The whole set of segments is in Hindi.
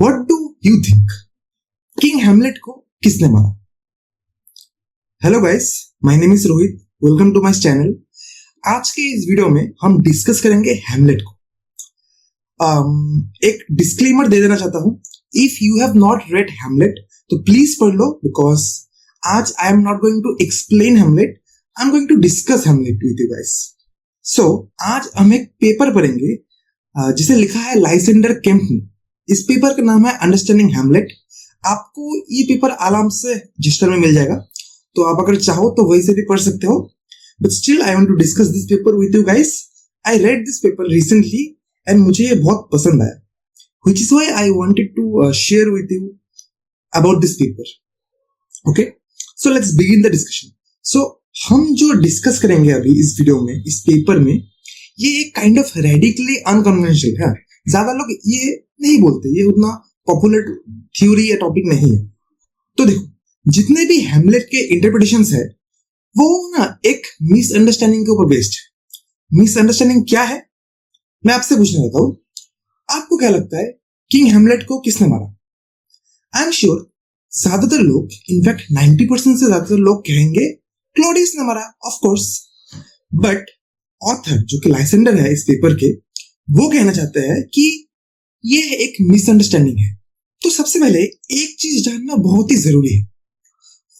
What do you think, king Hamlet को किसने मारा? Hello guys, my name is Rohit, welcome to my channel. आज के इस वीडियो में हम डिस्कस करेंगे हैमलेट को। एक डिस्क्लेमर दे देना चाहता हूं, if you have not read Hamlet तो प्लीज पढ़ लो, बिकॉज आज I am not going to explain Hamlet, I am going to discuss Hamlet with you guys. So आज हम एक पेपर पढ़ेंगे जिसे लिखा है लाइसेंडर केम्प ने। इस पेपर का नाम है अंडरस्टैंडिंग हैमलेट। आपको ये पेपर आराम से रजिस्टर में मिल जाएगा, तो आप अगर चाहो तो वहीं से भी पढ़ सकते हो। But still I want to discuss this paper with you guys. I read this paper recently and मुझे ये बहुत पसंद आया, which is why I wanted to share with you about this paper. Okay, so let's begin the discussion. So हम जो डिस्कस करेंगे अभी इस वीडियो में, इस पेपर में, ये एक काइंड ऑफ रेडिकली अनकन्वेंशनल है। ज्यादा लोग ये नहीं बोलते, ये उतना पॉपुलर थ्योरी या टॉपिक नहीं है। तो देखो, जितने भी हैमलेट के इंटरप्रिटेशंस है वो ना एक मिसअंडरस्टैंडिंग के ऊपर बेस्ड है। मिसअंडरस्टैंडिंग क्या है, मैं आपसे पूछना चाहता हूं, आपको क्या लगता है किंग हैमलेट को किसने मारा? आई एम श्योर ज्यादातर लोग, इनफैक्ट 90% से ज्यादातर लोग कहेंगे क्लॉडियस ने मारा, ऑफ कोर्स। बट ऑथर जो कि लाइसेंडर है इस पेपर के, वो कहना चाहते हैं कि ये एक मिसअंडरस्टैंडिंग है। तो सबसे पहले एक चीज जानना बहुत ही जरूरी है,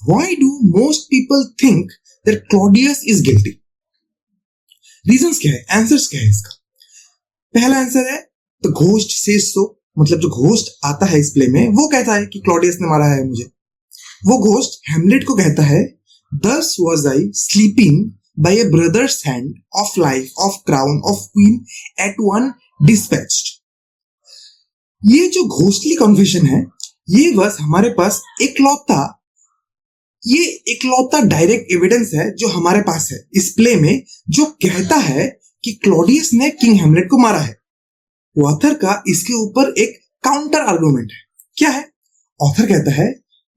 why do most people think that Claudius is guilty? Reasons क्या है, आंसर्स क्या है इसका? पहला आंसर है द घोस्ट सेज सो, मतलब जो घोस्ट आता है इस प्ले में वो कहता है कि क्लॉडियस ने मारा है मुझे। वो घोस्ट हैमलेट को कहता है, thus was I sleeping by a brother's hand of life, of crown, of queen at one dispatched। ये जो घोस्टली कन्फेशन है, ये बस हमारे पास इकलौता डायरेक्ट एविडेंस है जो हमारे पास है इस प्ले में, जो कहता है कि क्लॉडियस ने किंग हैमलेट को मारा है। ऑथर का इसके ऊपर एक काउंटर आर्गुमेंट है। क्या है? ऑथर कहता है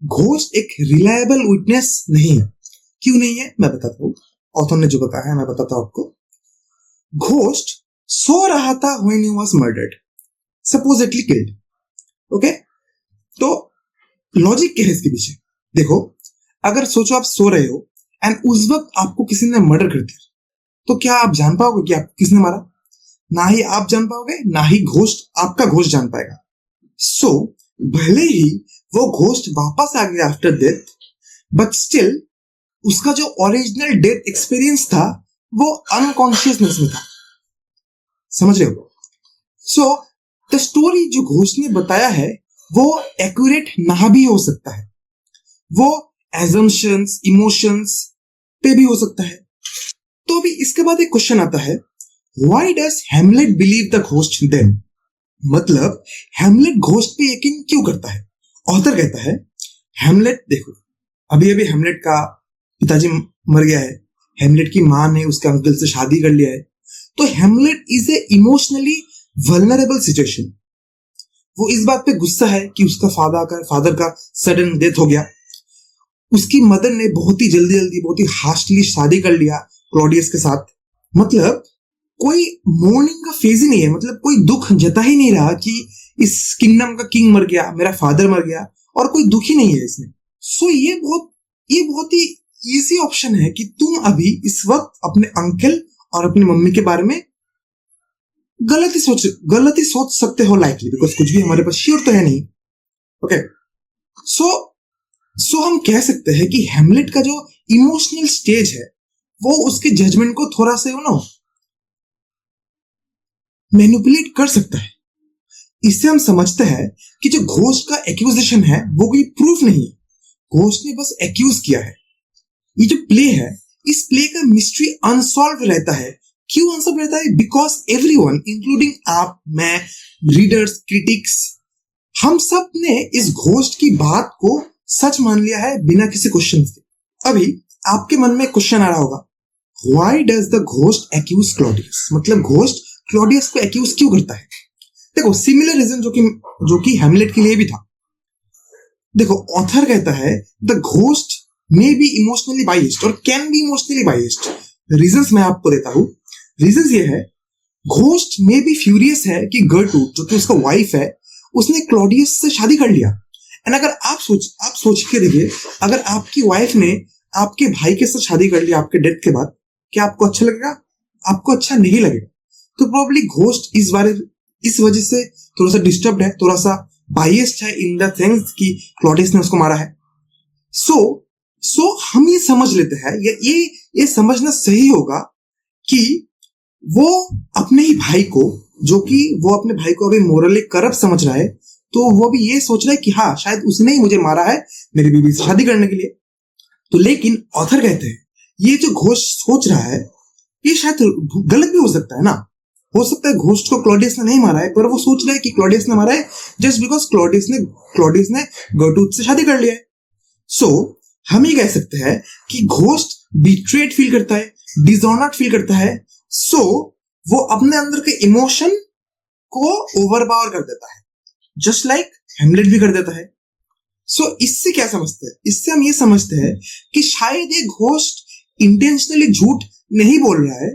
घोस्ट एक रिलायबल विटनेस नहीं है। क्यों नहीं है मैं बताता हूं, ऑथर ने जो बताया है मैं बताता हूं आपको। घोस्ट सो रहा था when he was murdered, supposedly killed. Okay, तो लॉजिक क्या है इसके पीछे? देखो, अगर सोचो आप सो रहे हो एंड उस वक्त आपको किसी ने मर्डर कर दिया, तो क्या आप जान पाओगे कि आपको किसने मारा? ना ही आप जान पाओगे, ना ही घोस्ट आपका घोस्ट जान पाएगा। सो भले ही वो घोस्ट वापस आ गया आफ्टर डेथ, बट स्टिल उसका जो ओरिजिनल डेथ एक्सपीरियंस था वो अनकॉन्शियसनेस में था। समझ रहे हो? सो द स्टोरी जो घोस्ट ने बताया है वो एक्यूरेट ना भी हो सकता है, वो एजम्पशंस, इमोशंस पे भी हो सकता है। तो अभी इसके बाद एक क्वेश्चन आता है, why does Hamlet believe the ghost then? मतलब हैमलेट घोस्ट पे यकीन क्यों करता है? ऑथर कहता है हैमलेट, देखो अभी अभी हैमलेट का पिताजी मर गया है, हैमलेट की मां ने उसके अंकल से शादी कर लिया है, तो Hamlet is a emotionally vulnerable situation. वो इस बात पे गुस्सा है कि उसका फादर का सडन डेथ हो गया। उसकी मदर ने बहुत ही जल्दी बहुत ही हार्शली शादी कर लिया क्लॉडियस के साथ। मतलब कोई मोर्निंग का फेज ही नहीं है, मतलब कोई दुख जता ही नहीं रहा कि इस किंगडम का किंग मर गया, मेरा फादर मर गया, और कोई दुख ही नहीं है इसमें। सो ये बहुत ही इजी ऑप्शन है कि तुम अभी इस वक्त अपने अंकल और अपनी मम्मी के बारे में गलती सोच सकते हो, लाइकली, बिकॉज कुछ भी हमारे पास श्योर तो है नहीं। ओके, सो हम कह सकते हैं कि हैमलेट का जो इमोशनल स्टेज है वो उसके जजमेंट को थोड़ा सा मैनिपुलेट कर सकता है। इससे हम समझते हैं कि जो घोस्ट का एक्यूजेशन है वो कोई प्रूफ नहीं है, घोस्ट ने बस एक्यूज किया है। ये जो प्ले है, इस प्ले का मिस्ट्री अनसॉल्व रहता है। क्यों अनसॉल्व रहता है? बिकॉज एवरीवन, इंक्लूडिंग आप, मैं, रीडर्स, क्रिटिक्स, हम सब ने इस घोस्ट की बात को सच मान लिया है बिना किसी क्वेश्चन के। अभी आपके मन में क्वेश्चन आ रहा होगा, why does the ghost accuse Claudius? मतलब घोस्ट क्लॉडियस को एक्यूज क्यों करता है? देखो, सिमिलर रीजन जो कि हैमलेट के लिए भी था। देखो, ऑथर कहता है the ghost may be emotionally biased और can be emotionally biased. Reasons मैं आपको देता हूं। रीजंस ये है, घोस्ट मे बी फ्यूरियस है कि गर्टूड जो कि उसका वाइफ है उसने क्लॉडियस से शादी कर लिया। एंड अगर आप सोच के देखिए, अगर आपकी वाइफ ने आपके भाई के साथ शादी कर लिया आपके डेथ के बाद, क्या आपको अच्छा लगेगा? आपको अच्छा नहीं लगेगा। तो प्रोबेबली घोस्ट इस वजह से थोड़ा सा डिस्टर्ब है, थोड़ा सा बायस्ड है इन द सेंस कि क्लॉडियस ने उसको मारा है। सो हम ये समझ लेते हैं, ये समझना सही होगा कि वो अपने ही भाई को, जो कि वो अपने भाई को अभी मोरली करप्ट समझ रहा है, तो वो भी ये सोच रहा है कि हाँ शायद उसने ही मुझे मारा है मेरी बीवी से शादी करने के लिए। तो लेकिन ऑथर कहते हैं ये जो घोस्ट सोच रहा है ये शायद गलत भी हो सकता है ना। हो सकता है घोस्ट को क्लॉडियस ने नहीं मारा है, पर वो सोच रहा है कि क्लॉडियस ने मारा है जस्ट बिकॉज क्लॉडियस ने गर्टूड से शादी कर लिया है। सो हम ये कह सकते हैं कि घोस्ट बिट्रेड फील करता है, डिसऑनर्ड फील करता है। सो वो अपने अंदर के इमोशन को ओवरपावर कर देता है, जस्ट लाइक हेमलेट भी कर देता है। सो इससे क्या समझते हैं? इससे हम ये समझते हैं कि शायद ये घोस्ट इंटेंशनली झूठ नहीं बोल रहा है,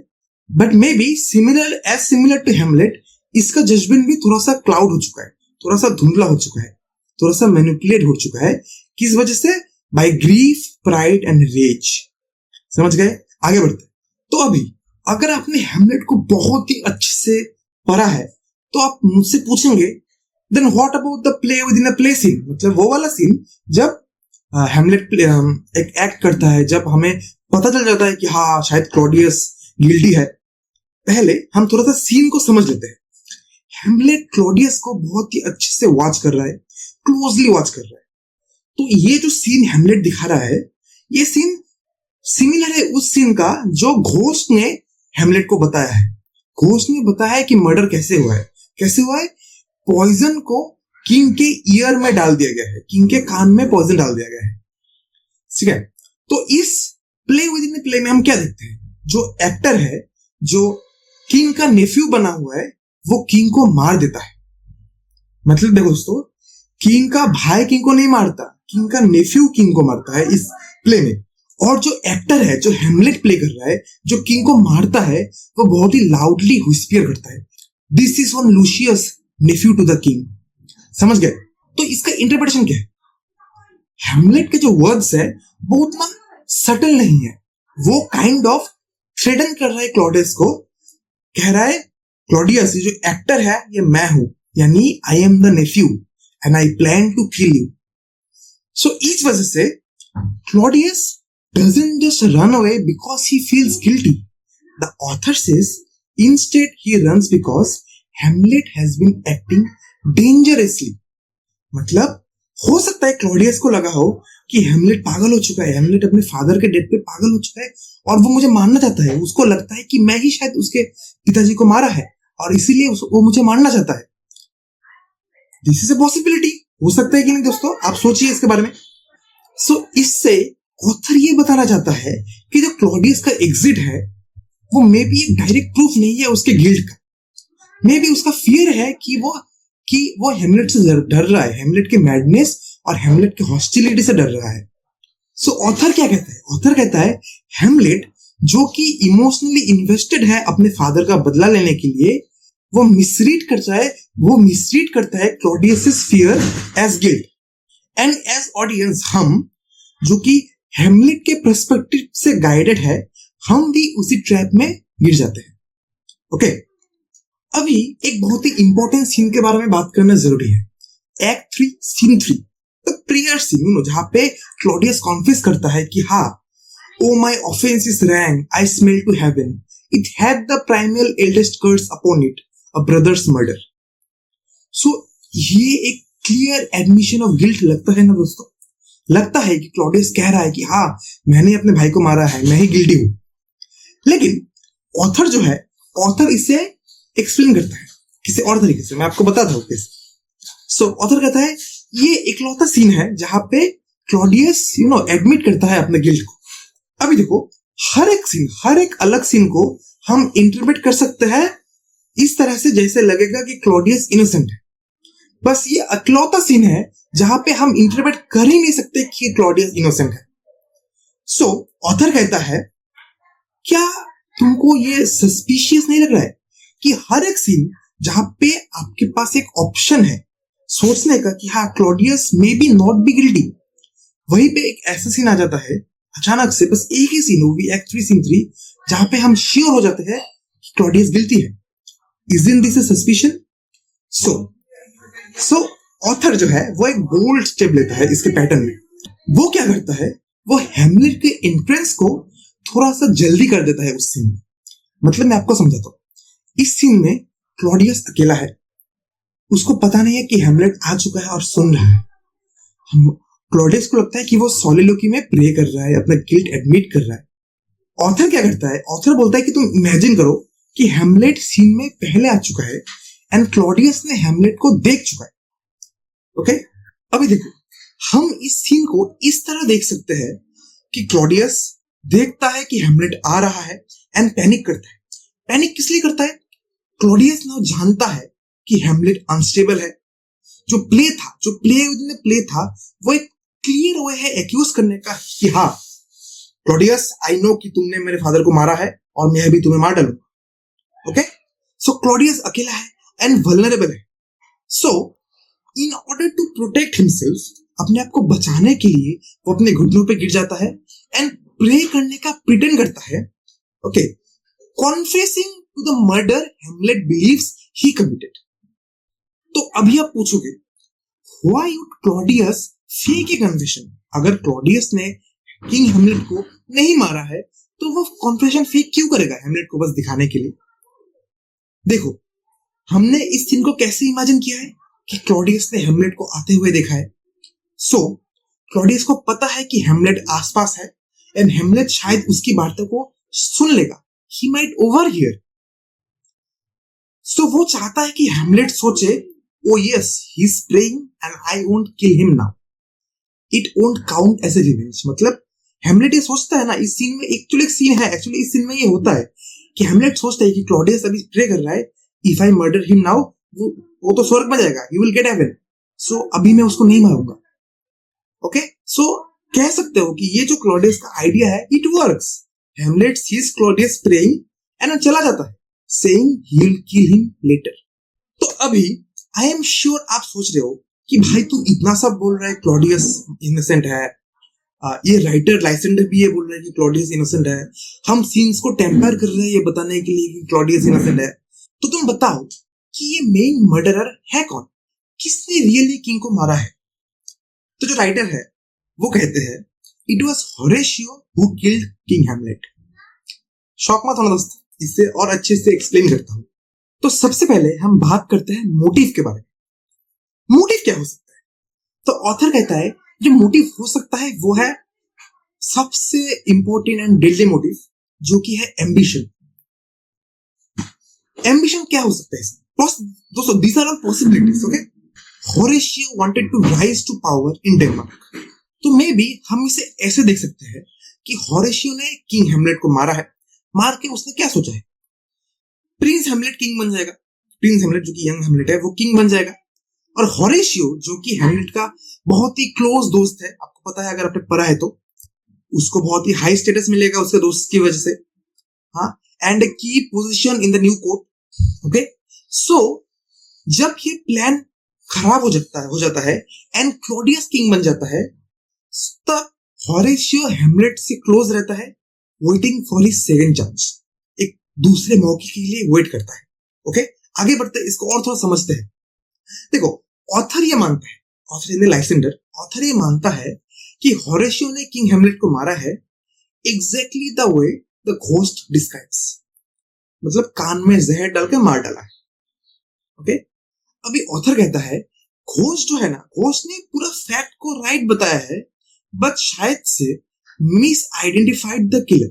but may be similar to Hamlet इसका जजमेंट भी थोड़ा सा क्लाउड हो चुका है, थोड़ा सा धुंधला हो चुका है, थोड़ा सा मैनिपुलेट हो चुका है। किस वजह से? By grief, pride and rage. समझ गए? आगे बढ़ते। तो अभी अगर आपने हेमलेट को बहुत ही अच्छे से पढ़ा है तो आप मुझसे पूछेंगे then what about the play within a play scene, मतलब वो वाला सीन जब हेमलेट एक एक्ट करता है, जब हमें पता चल जाता है कि हाँ शायद क्लॉडियस गिल्टी है। पहले हम थोड़ा सा सीन को समझ लेते हैं। हेमलेट क्लॉडियस को बहुत ही अच्छे से वॉच कर रहा है, क्लोजली वॉच कर रहा है। तो ये जो सीन हेमलेट दिखा रहा है, ये सीन सिमिलर है उस सीन का जो घोस्ट ने हेमलेट को बताया है। घोस्ट ने बताया है कि मर्डर कैसे हुआ है, कैसे हुआ है। पॉइजन को किंग के ईयर में डाल दिया गया है, किंग के कान में पॉइजन डाल दिया गया है। ठीक है, तो इस प्ले विद इन प्ले में हम क्या देखते हैं? जो एक्टर है, जो किंग का नेफ्यू बना हुआ है, वो किंग को मार देता है। मतलब देखो दोस्तों, किंग का भाई किंग को नहीं मारता, किंग का नेफ्यू किंग को मारता है इस प्ले में। और जो एक्टर है, जो हेमलेट प्ले कर रहा है, जो किंग को मारता है, वो बहुत ही लाउडली व्हिस्पर करता है, this is one Lucius nephew to the king. समझ गए? तो इसका इंटरप्रिटेशन क्या है? हेमलेट के जो वर्ड्स है वो उतना सटल नहीं है, वो काइंड ऑफ थ्रेटन कर रहा है क्लॉडियस को। कह रहा है क्लॉडियस, ये जो एक्टर है ये मैं हूं, यानी I am the nephew and I plan to kill you. So इस वजह से Claudius doesn't just run away because he feels guilty. The author says instead he runs because Hamlet has been acting dangerously. मतलब हो सकता है क्लॉडियस को लगा हो कि हेमलेट पागल हो चुका है, हेमलेट अपने फादर के डेथ पे पागल हो चुका है और वो मुझे मारना चाहता है। उसको लगता है कि मैं ही शायद उसके पिताजी को मारा है और इसीलिए वो मुझे मारना चाहता है। दिस इज अ पॉसिबिलिटी, हो सकता है कि नहीं दोस्तों? आप सोचिए इसके बारे में। सो इससे ऑथर ये बताना चाहता है कि जो क्लॉडियस का एग्जिट है वो मे बी एक डायरेक्ट प्रूफ नहीं है उसके गिल्ट का। मे बी उसका फियर है कि वो हेमलेट से डर रहा है, हेमलेट के मैडनेस और हेमलेट के हॉस्टिलिटी से डर रहा है। सो ऑथर क्या कहता है? ऑथर कहता है हेमलेट जो कि इमोशनली इन्वेस्टेड है अपने फादर का बदला लेने के लिए, वो मिसरीड करता है Claudius fear as guilt. And as audience, हम जो कि हेमलेट के पर्सपेक्टिव से गाइडेड है, हम भी उसी ट्रैप में गिर जाते हैं। ओके, अभी एक बहुत ही इंपॉर्टेंट सीन के बारे में बात करना जरूरी है। Act 3 scene 3, the prayer scene, जहां पे क्लॉडियस कॉन्फेस करता है कि हाँ, oh my offence is rank, I smell to heaven, it had the primal eldest curse upon it, a brother's murder. So ये एक क्लियर एडमिशन ऑफ गिल्ट लगता है ना दोस्तों? लगता है कि क्लॉडियस कह रहा है कि हाँ मैंने अपने भाई को मारा है, मैं ही गिल्टी हूं। लेकिन ऑथर जो है, ऑथर इसे एक्सप्लेन करता है किसी और तरीके से, मैं आपको बताता हूं कैसे। सो ऑथर कहता है ये इकलौता सीन है जहां पे क्लॉडियस एडमिट करता है अपने गिल्ट को। अभी देखो, हर एक अलग सीन को हम इंटरप्रेट कर सकते हैं इस तरह से जैसे लगेगा कि क्लॉडियस इनोसेंट है। बस ये अकलौता सीन है जहां पे हम इंटरप्रेट कर ही नहीं सकते कि क्लॉडियस इनोसेंट है। सो ऑथर कहता है क्या तुमको ये सस्पिशियस नहीं लग रहा है कि हर एक सीन जहां पे आपके पास एक ऑप्शन है, सोचने का कि हाँ Claudius may be not be guilty. वहीं पे एक ऐसा सीन आ जाता है अचानक से, बस एक ही सीन मूवी एक्ट 3 सीन 3 जहां पे हम श्योर हो जाते हैं कि क्लॉडियस गिल्टी है। Isn't this a suspicion? So so author जो है वो एक बोल्ड स्टेप लेता है इसके पैटर्न में। वो क्या करता है, वो हेमलेट के एंट्रेंस को थोड़ा सा जल्दी कर देता है उस सीन में। मतलब मैं आपको समझाता हूँ। इस सीन में क्लॉडियस अकेला है, उसको पता नहीं है कि हेमलेट आ चुका है और सुन रहा है। हम क्लॉडियस को लगता है कि वो सोलिलोकी में प्रे कर रहा है, अपना गिल्ट एडमिट कर रहा है। ऑथर क्या करता है, ऑथर बोलता है कि तुम इमेजिन करो कि हेमलेट सीन में पहले आ चुका है एंड क्लॉडियस ने हेमलेट को देख चुका है। ओके, अभी देखो, हम इस सीन को इस तरह देख सकते हैं कि क्लॉडियस देखता है कि हेमलेट आ रहा है एंड पैनिक करता है। पैनिक किस लिए करता है? क्लॉडियस ना जानता है कि हेमलेट अनस्टेबल है। जो प्ले था वो एक क्लियर वे है एक्यूज करने का कि हाँ क्लॉडियस, आई नो कि तुमने मेरे फादर को मारा है और मैं भी तुम्हें मार डालूंगा। ओके, सो क्लॉडियस अकेला है एंड वल्नरेबल है। So in order to protect himself, अपने आप को बचाने के लिए वो अपने घुटनों पे गिर जाता है एंड प्रे करने का प्रिटेंड करता है। Okay, confessing to the murder Hamlet believes he committed. तो अभी आप पूछोगे, why would Claudius fake a confession? अगर क्लॉडियस ने किंग हेमलेट को नहीं मारा है तो वो कॉन्फेशन फेक क्यों करेगा हेमलेट को बस दिखाने के लिए? देखो, हमने इस सीन को कैसे इमेजिन किया है कि क्लॉडियस ने हेमलेट को आते हुए देखा है। सो क्लॉडियस को पता है कि हेमलेट आसपास है एंड हेमलेट शायद उसकी बातों को सुन लेगा। He might ओवरहियर। सो वो चाहता है कि हेमलेट सोचे, oh yes he is praying and I won't kill him now, it won't count as a revenge. मतलब हेमलेट ये सोचता है ना, इस सीन में एक्चुअली एक सीन है, एक्चुअली इस सीन में ये होता है कि हेमलेट सोचता है कि क्लॉडियस अभी प्रे कर रहा है, if I murder him now वो तो स्वर्ग में जाएगा, ही विल गेट हेवन, सो अभी मैं उसको नहीं मारूंगा। ओके, सो कह सकते हो कि ये जो क्लॉडियस का आइडिया है it works. Hamlet sees Claudius praying and चला जाता है saying he will kill him later. तो अभी आई एम श्योर आप सोच रहे हो कि भाई तू इतना सब बोल रहा है क्लॉडियस इनोसेंट है, ये राइटर लाइसेंडर भी ये बोल रहा है कि क्लॉडियस इनोसेंट है, हम सीन्स को टेम्पर कर रहे हैं ये बताने के लिए कि क्लॉडियस इनोसेंट है, तो तुम बताओ कि ये मेन मर्डरर है कौन? किसने रियली किंग को मारा है? तो जो राइटर है वो कहते हैं it was Horatio who killed king Hamlet. Shock मत होना दोस्त, इससे और अच्छे से एक्सप्लेन करता हूं। तो सबसे पहले हम बात करते हैं मोटिव के बारे में। मोटिव क्या हो सकता है? तो ऑथर कहता है जो मोटिव हो सकता है वो है सबसे इंपॉर्टेंट एंड डेडली मोटिव, जो कि है एम्बिशन। एम्बिशन क्या हो सकता है इसमें? दोस्तों, these are all possibilities, okay? Horatio wanted to rise to power in Denmark. तो मे बी हम इसे ऐसे देख सकते हैं कि होरेशियो ने किंग हेमलेट को मारा है, मार के उसने क्या सोचा है, प्रिंस हेमलेट किंग बन जाएगा। प्रिंस हेमलेट जो कि यंग हेमलेट है वो किंग बन जाएगा, और होरेशियो जो कि हेमलेट का बहुत ही क्लोज दोस्त है, आपको पता है अगर आपने पढ़ा है तो, उसको बहुत ही हाई स्टेटस मिलेगा उसके दोस्त की वजह से, हाँ, and key position in the new court. Okay, so जब ये प्लान खराब हो जाता है एंड क्लॉडियस किंग बन जाता है, तब होरेशियो हेमलेट से क्लोज रहता है, waiting for his second chance, एक दूसरे मौके के लिए वेट करता है। ओके, आगे बढ़ते हैं, इसको और थोड़ा समझते हैं। देखो, ऑथर ये मानता है, ऑथर इन लाइसेंडर, ऑथर ये मानता है कि होरेशियो ने किंग हेमलेट को मारा है exactly the way the ghost describes, मतलब कान में जहर डालकर मार डाला है। ओके, अभी ऑथर कहता है घोस्ट जो है ना, घोस्ट ने पूरा फैक्ट को राइट बताया है, बट शायद से miss identified the killer.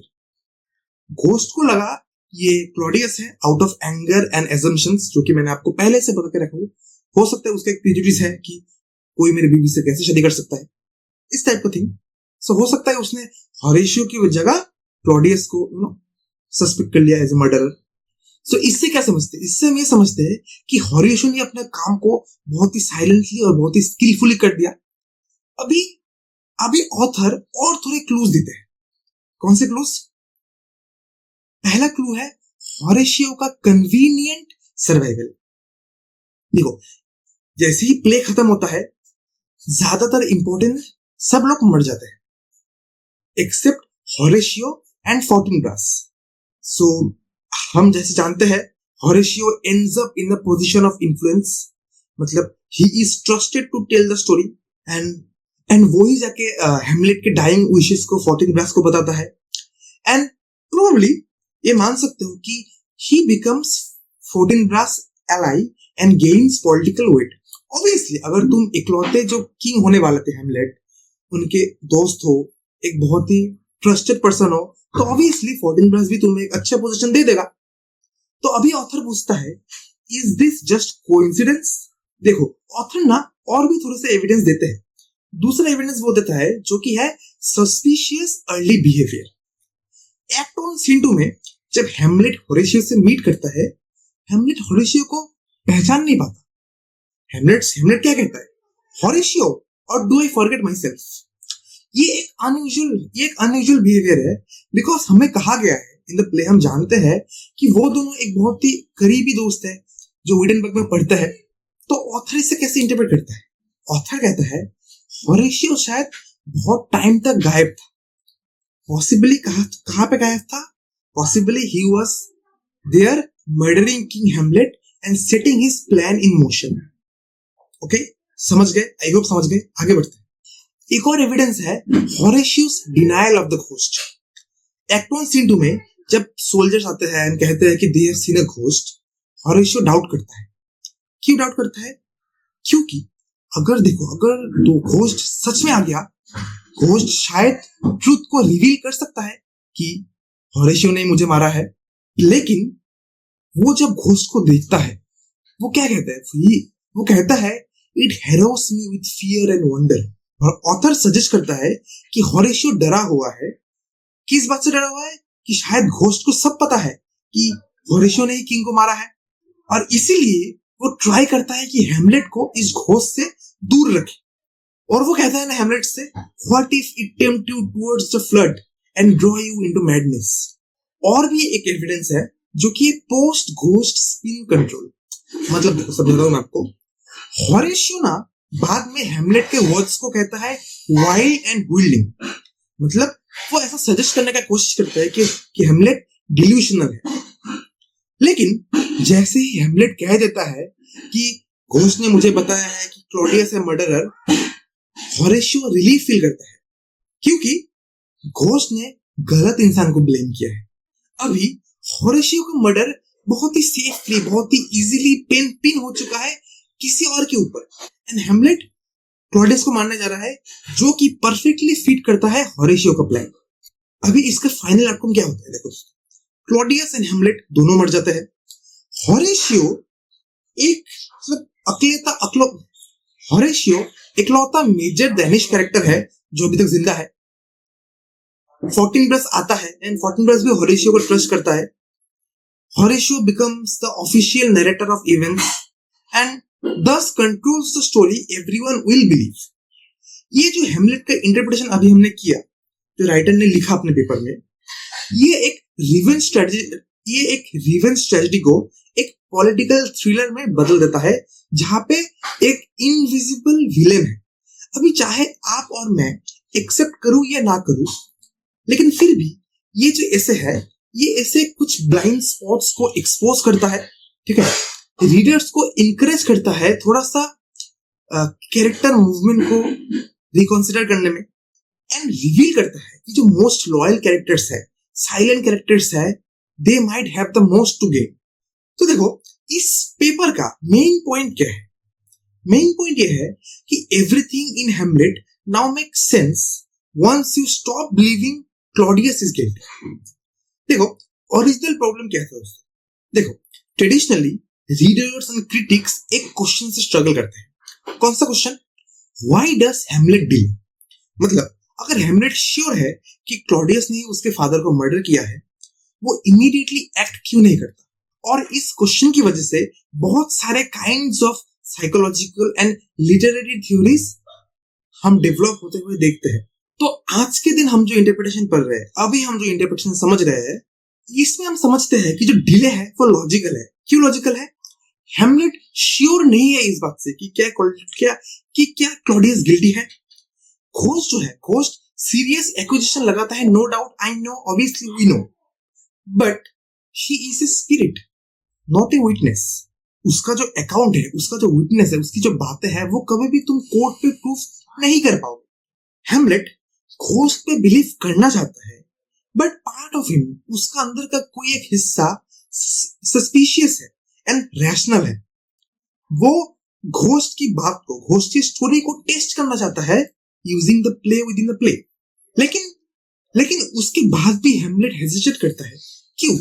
Ghost को लगा ये क्लॉडियस है out of anger and assumptions, जो कि मैंने आपको पहले से बता के रखा हूं। हो सकता है उसका एक प्रेजुडिस है कि कोई मेरी बीवी से कैसे शादी कर सकता है, इस टाइप का थिंग। सो हो सकता है उसने होरेशियो की जगह क्लॉडियस को सस्पेक्ट कर लिया एज ए मर्डरर। सो इससे क्या समझते हैं? इससे हम ये समझते हैं कि होरेशियो ने अपने काम को बहुत ही साइलेंटली और बहुत ही स्किलफुली कर दिया। अभी अभी ऑथर और थोड़े क्लूज देते हैं। कौन से क्लूज? पहला क्लू है होरेशियो का कन्वीनियंट सर्वाइवल। देखो, जैसे ही प्ले खत्म होता है, ज्यादातर इंपॉर्टेंट सब लोग मर जाते हैं except Horatio and Fortinbras. So हम जैसे जानते हैं, Horatio ends up in the position of influence, मतलब he is trusted to tell the story and वो ही जाके हेमलेट के डाइंग विशेस को फोर्टिनब्रास को बताता है। एंड प्रोबेबली ये मान सकते हो कि he becomes Fortinbras ally and gains political weight. Obviously अगर तुम इकलौते जो किंग होने वाले थे हेमलेट, उनके दोस्त हो, एक बहुत ही ट्रस्टेड पर्सन हो, तो ऑब्वियसली फोर्टिनब्रास भी तुम्हें एक अच्छा पोजीशन दे देगा। तो अभी ऑथर पूछता है, इज दिस जस्ट कोइंसिडेंस? देखो ऑथर ना और भी थोड़े से एविडेंस देते हैं। दूसरा एविडेंस वो देता है जो कि है suspicious early behaviour. Act on scene 2 में जब हेमलेट होरेशियो से मीट करता है, हेमलेट होरेशियो को पहचान नहीं पाता। हेमलेट क्या कहता है, होरेशियो और do I forget my self. ये एक अनयूजुअल बिहेवियर है, बिकॉज हमें कहा गया है इन द प्ले, हम जानते हैं कि वो दोनों एक बहुत ही करीबी दोस्त है जो विडेनबर्ग में पढ़ता है। तो ऑथर इसे कैसे इंटरप्रेट करता है? ऑथर कहता है होरेशियो शायद बहुत टाइम तक गायब था। पॉसिबली कहां पे गायब था? Possibly he was there murdering king Hamlet and setting his plan in motion. Okay, समझ गए? आई होप समझ गए। आगे बढ़ते हैं। एक और एविडेंस है Horatio's denial of the ghost. Act 1 scene 2 में जब सोल्जर्स आते हैं एंड कहते हैं कि they have seen a ghost, Horatio doubt करता है। क्यों डाउट करता है? क्योंकि अगर तो घोस्ट सच में आ गया, घोस्ट शायद ट्रुथ को रिवील कर सकता है कि होरेशियो ने मुझे मारा है। लेकिन वो जब घोस्ट को देखता है, वो क्या कहता है? वो कहता है it harrows me with fear and wonder. और ऑथर सजेस्ट करता है कि होरेशियो डरा हुआ है। किस बात से डरा हुआ है? कि शायद घोस्ट को सब पता है कि होरेशियो ने ही किंग को मारा है, और इसीलिए वो ट्राई करता है कि हेमलेट को इस घोस्ट से दूर रखे। और वो कहता है ना हेमलेट से, what if it tempt you towards the flood and draw you into madness. और भी एक एविडेंस है जो कि पोस्ट घोस्ट स्पिन कंट्रोल, मतलब देखो समझा हूं मैं आपको। होरेशियो ना बाद में हेमलेट के वर्ड्स को कहता है वाइल्ड एंड व्हीलिंग, मतलब वो ऐसा सजेस्ट करने का कोशिश करता है कि हेमलेट डिल्यूशनल है। लेकिन जैसे ही हेमलेट कह देता है कि घोस्ट ने मुझे बताया है कि क्लॉडियस है मर्डरर, होरेशियो रिलीफ फील करता है क्योंकि घोस्ट ने गलत इंसान को ब्लेम किया है। अभी होरेशियो का मर्डर बहुत ही सेफली, बहुत ही इजीली पिन हो चुका है किसी और के ऊपर, एंड हेमलेट क्लॉडियस को मारने जा रहा है, जो कि परफेक्टली फिट करता है होरेशियो का प्लान। अभी इसका फाइनल आउटकम क्या होता है? देखो, क्लॉडियस एंड हेमलेट दोनों मर जाते हैं। होरेशियो इकलौता मेजर डैनिश कैरेक्टर है जो अभी तक जिंदा है। फोर्टिनब्रास आता है एंड फोर्टिनब्रास भी होरेशियो को ट्रस्ट करता है। Horatio becomes the official narrator of events and thus controls the story everyone will believe। ये जो हेमलेट का इंटरप्रिटेशन अभी हमने किया, जो राइटर ने लिखा अपने पेपर में, ये एक रिवेंज ट्रेजेडी को एक पॉलिटिकल थ्रिलर में बदल देता है, जहां पे एक इनविजिबल विलेन है। अभी चाहे आप और मैं एक्सेप्ट करूं या ना करूं, लेकिन फिर भी ये जो ऐसे है, ये ऐसे कुछ ब्लाइंड स्पॉट्स को एक्सपोज करता है, ठीक है, रीडर्स को इनकरेज करता है थोड़ा सा कैरेक्टर मूवमेंट को रिकॉन्सिडर करने में, एंड रिवील करता है कि जो मोस्ट लॉयल कैरेक्टर्स है, साइलेंट कैरेक्टर्स है, they might have the most to gain. तो देखो इस पेपर का मेन पॉइंट क्या है? मेन पॉइंट ये है कि everything in Hamlet now makes sense once you stop believing Claudius is guilty. देखो ओरिजिनल प्रॉब्लम क्या था दोस्तों? देखो ट्रेडिशनली रीडर्स एंड क्रिटिक्स एक क्वेश्चन से स्ट्रगल करते हैं। कौन सा question? Why does Hamlet delay? मतलब अगर हेमलेट श्योर है कि क्लॉडियस ने उसके फादर को मर्डर किया है, वो इमीडिएटली एक्ट क्यों नहीं करता? और इस क्वेश्चन की वजह से बहुत सारे kinds of psychological and literary theories हम डेवलप होते हुए देखते हैं। तो आज के दिन हम जो इंटरप्रिटेशन पढ़ रहे हैं, अभी हम जो इंटरप्रिटेशन समझ रहे हैं, इसमें हम समझते हैं कि जो डिले है वो लॉजिकल है। क्यों लॉजिकल है? हेमलेट श्योर नहीं है इस बात से कि क्या क्लॉडियस गिल्टी है। घोस्ट जो है, घोस्ट सीरियस एक्यूजेशन लगाता है, no doubt, I know, obviously we know, but she is a spirit, not a witness. उसका जो अकाउंट है, उसका जो विटनेस है, उसकी जो बातें हैं, वो कभी भी तुम कोर्ट पे प्रूफ नहीं कर पाओगे। हेमलेट घोस्ट पे बिलीव करना चाहता है, बट पार्ट ऑफ हिम, उसका अंदर का कोई एक हिस्सा सस्पिशियस है एंड रैशनल है। वो घोस्ट की बात को, घोस्ट की स्टोरी को टेस्ट करना चाहता है using the play with in the play. लेकिन लेकिन उसके बाद भी हेमलेट हेजिटेट करता है। क्यों?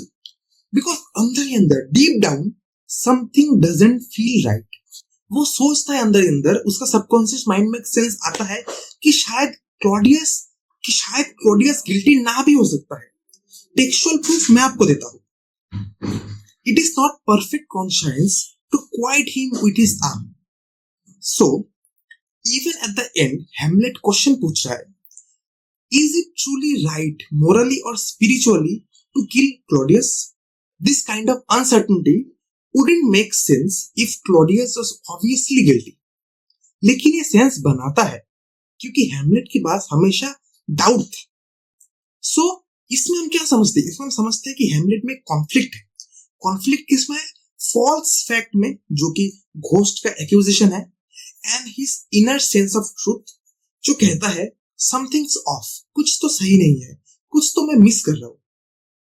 बिकॉज अंदर ही अंदर, deep down, something doesn't feel right. वो सोचता है अंदर ही अंदर, उसका सबकॉन्शियस माइंड में सेंस आता है कि शायद क्लॉडियस गिल्टी ना भी हो सकता है। टेक्सचुअल प्रूफ मैं आपको देता हूं। It is not perfect conscience to quit him with his arm. So even at the end Hamlet question पूछ रहा है, is it truly right morally और spiritually to kill Claudius? This kind of uncertainty wouldn't make sense if Claudius was obviously guilty. लेकिन ये सेंस बनाता है क्योंकि हेमलेट के पास हमेशा डाउट था। सो इसमें हम क्या समझते हैं? इसमें हम समझते हैं कि हेमलेट में कॉन्फ्लिक्ट है। कॉन्फ्लिक्ट किसमें है? फॉल्स फैक्ट में, जो कि घोस्ट का एक्यूजेशन है, and his inner sense of truth, जो कहता है समथिंग्स ऑफ, कुछ तो सही नहीं है, कुछ तो मैं मिस कर रहा हूं।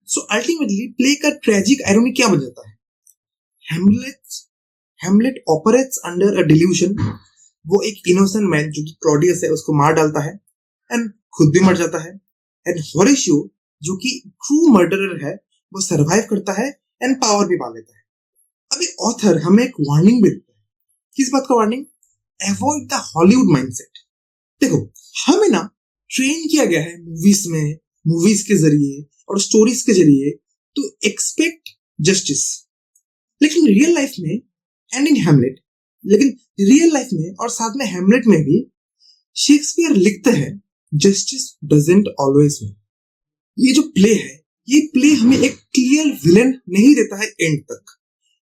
सो अल्टीमेटली प्ले का ट्रेजिक आयरनी क्या बन जाता है? हेमलेट ऑपरेट्स अंडर अ डिल्यूशन। वो एक इनोसेंट मैन जो कि क्लॉडियस है उसको मार डालता है एंड खुद भी मर जाता है। एंड होरेशियो जो कि ट्रू मर्डरर है, वो सरवाइव करता है एंड पावर भी पा लेता है। अभी ऑथर हमें एक वार्निंग भी देता है। किस बात का warning? Avoid the Hollywood mindset. देखो, हमें ना ट्रेन किया गया है मूवीज के जरिए और स्टोरीज के जरिए टू एक्सपेक्ट जस्टिस। लेकिन रियल लाइफ में एंड इन हेमलेट, लेकिन रियल लाइफ में और साथ में हेमलेट में भी शेक्सपियर लिखते हैं, जस्टिस डजंट ऑलवेज विन। ये जो प्ले है, ये प्ले हमें एक क्लियर विलेन नहीं देता है एंड तक।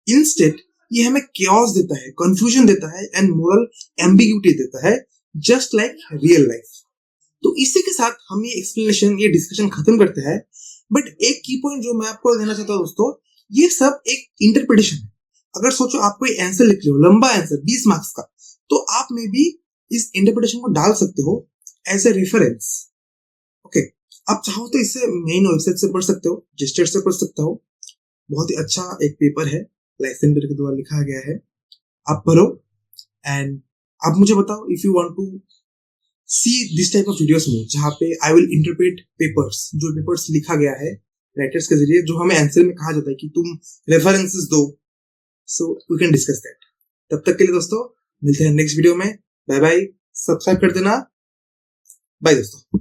इंस्टेड ये हमें chaos देता है, कंफ्यूजन देता है एंड मोरल एम्बिग्यूटी देता है, जस्ट लाइक रियल लाइफ। तो इसी के साथ हम ये एक्सप्लेनेशन, ये डिस्कशन खत्म करते हैं। बट एक की पॉइंट जो मैं आपको देना चाहता हूं दोस्तों, ये सब एक इंटरप्रिटेशन है। अगर सोचो आप कोई आंसर लिख रहे हो, लंबा आंसर 20 मार्क्स का, तो आप में भी इस इंटरप्रिटेशन को डाल सकते हो एज ए रेफरेंस। ओके, आप चाहो तो इसे मेन वेबसाइट से पढ़ सकते हो, जेस्टर से पढ़ सकते हो। बहुत ही अच्छा एक पेपर है, लाइफ सेंटर के द्वारा लिखा गया है, आप पढ़ो। एंड आप मुझे बताओ if you want to see this type of videos more, जहाँ पे आई विल इंटरप्रेट पेपर्स, जो पेपर्स लिखा गया है राइटर्स के जरिए, जो हमें आंसर में कहा जाता है कि तुम रेफरेंसेस दो। So we can discuss that. तब तक के लिए दोस्तों मिलते हैं नेक्स्ट वीडियो में। बाय बाय, सब्सक्राइब कर देना। बाय दोस्तों।